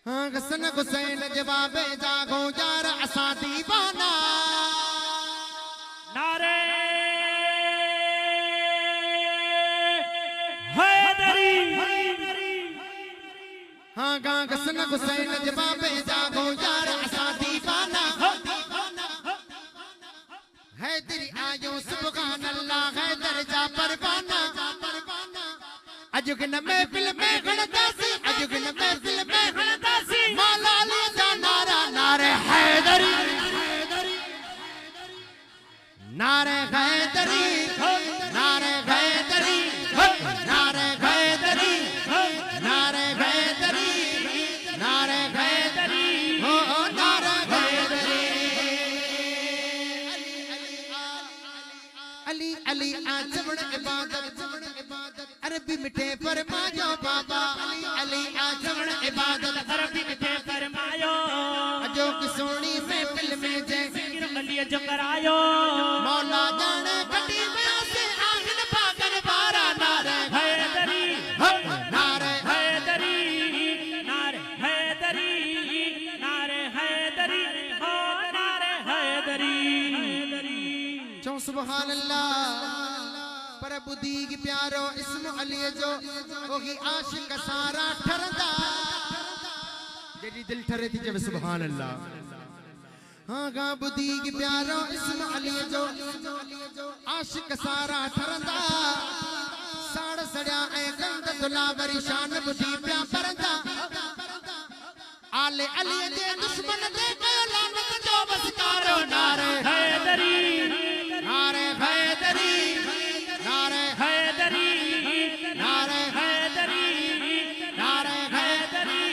हाँ हसन हुसैन जवाबे जागो यार असा दीवाना नारे हैदरी। हाँ गा हसन हुसैन जवाबे जागो यार असा दीवाना हैदरी आयो सुभान अल्लाह हैदर जा परवाना अजुगन महफिल में खड़दासी अजुगन महफिल में खड़दासी मौला अली दा नारा नारे हैदरी नारे हैदरी नारे हैदरी नारे हैदरी नारे हैदरी नारे हैदरी हो नारे हैदरी अली अली आजमन इबादत अरबी मिठे फरमायो बाबा अली आजमन इबादत अरबी मिठे फरमायो जो कि सोनी महफिल में जैसे अली जो करायो मौला जाने कटी में से आंगन पागन बारा नारे हैदरी नारे हैदरी नारे हैदरी नारे हैदरी हो नारे हैदरी। चो सुभान अल्लाह प्रभु दीग प्यारो इस्म अली जो ओही आशिक सारा ठरदा जेडी दिल ठरे थी जब सुभान अल्लाह। हाँ गा बुदीग प्यारो इस्म अली जो आशिक सारा ठरदा साड़ सड़िया ए गंद दुलावरी शान बुधी प्या परदा आले अली दे दुश्मन दे कयो लानत जो बस कारो नारे हैदरी नारे हैदरी नारे हैदरी नारे हैदरी नारे हैदरी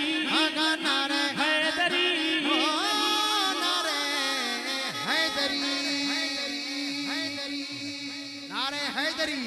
आगा नारे हैदरी ओ नारे हैदरी नारे हैदरी।